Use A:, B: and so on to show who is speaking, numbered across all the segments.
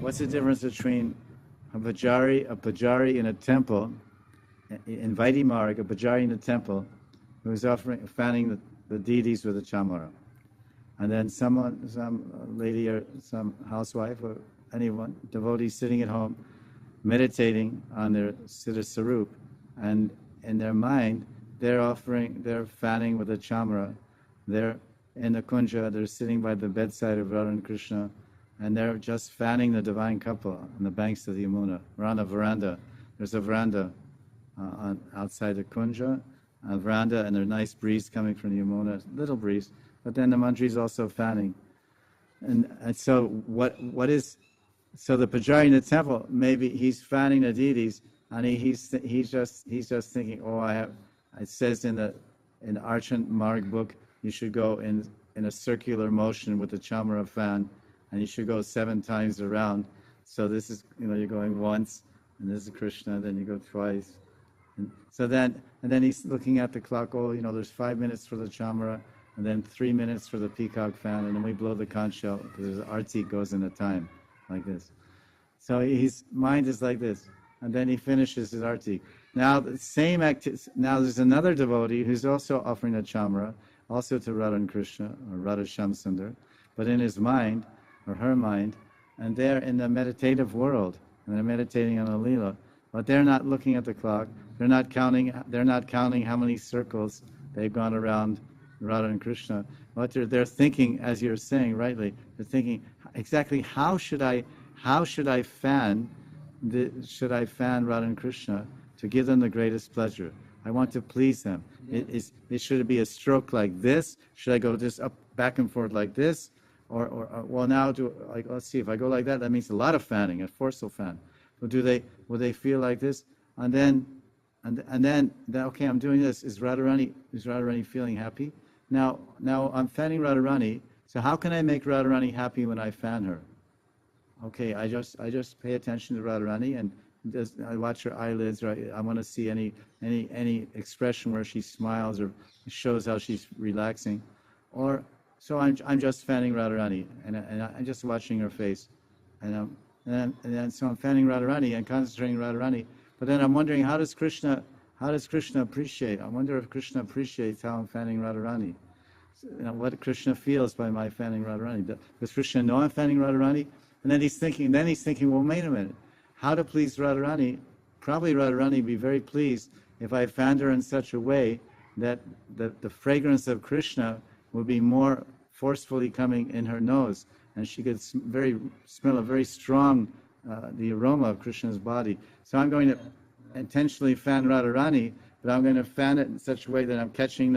A: what's the difference between a pujari in a temple, in Vaidhi Marg, a pujari in a temple, who's fanning the deities with a chamara, and then some lady or some housewife or anyone, devotee sitting at home, meditating on their Siddha Sarup, and in their mind, they're fanning with a chamara. They're in the kunja, they're sitting by the bedside of Radha and Krishna, and they're just fanning the divine couple on the banks of the Yamuna. We're on a veranda. There's a veranda outside the kunja, a veranda, and there's a nice breeze coming from the Yamuna, little breeze, but then the mantri is also fanning. And so so the pujari in the temple, maybe he's fanning the deities, and he's just thinking, it says in the Archan Marg book, you should go in a circular motion with the chamara fan, and you should go 7 times around. So this is, you're going once, and this is Krishna, then you go twice. And then he's looking at the clock, there's 5 minutes for the chamara, and then 3 minutes for the peacock fan, and then we blow the conch shell, because the arti goes in a time, like this. So his mind is like this, and then he finishes his arti. Now the same now there's another devotee who's also offering a chamara, also to Radha and Krishna, or Radha Shamsundar, but in his mind, or her mind, and they're in the meditative world, and they're meditating on a lila, but they're not looking at the clock, they're not counting how many circles they've gone around Radha and Krishna. But they're thinking, as you're saying rightly, they're thinking exactly how should I fan Radha and Krishna to give them the greatest pleasure. I want to please them. Should it be a stroke like this? Should I go just up, back and forth like this? Or now let's see, if I go like that, that means a lot of fanning, a forceful fan. Will they feel like this? And then okay, I'm doing this. Is Radharani feeling happy? Now I'm fanning Radharani. So how can I make Radharani happy when I fan her? Okay, I just pay attention to Radharani, and I watch her eyelids. Right, I want to see any expression where she smiles or shows how she's relaxing, so I'm just fanning Radharani, and I'm just watching her face, and then so I'm fanning Radharani and concentrating Radharani. But then I'm wondering, how does Krishna appreciate? I wonder if Krishna appreciates how I'm fanning Radharani. What Krishna feels by my fanning Radharani. Does Krishna know I'm fanning Radharani? And then he's thinking, well, wait a minute. How to please Radharani? Probably Radharani would be very pleased if I fanned her in such a way that the fragrance of Krishna would be more forcefully coming in her nose, and she could smell a very strong, the aroma of Krishna's body. So I'm going to intentionally fan Radharani, but I'm going to fan it in such a way that I'm catching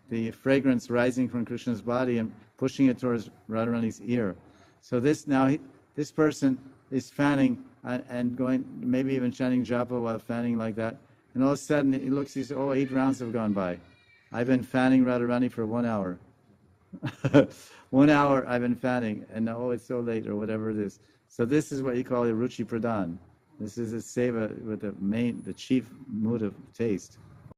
A: the fragrance rising from Krishna's body and pushing it towards Radharani's ear. So this person is fanning and going, maybe even chanting japa while fanning like that. And all of a sudden he says, 8 rounds have gone by. I've been fanning Radharani for 1 hour. 1 hour I've been fanning, and it's so late, or whatever it is. So this is what you call a ruchi pradhan. This is a seva with the chief mood of taste.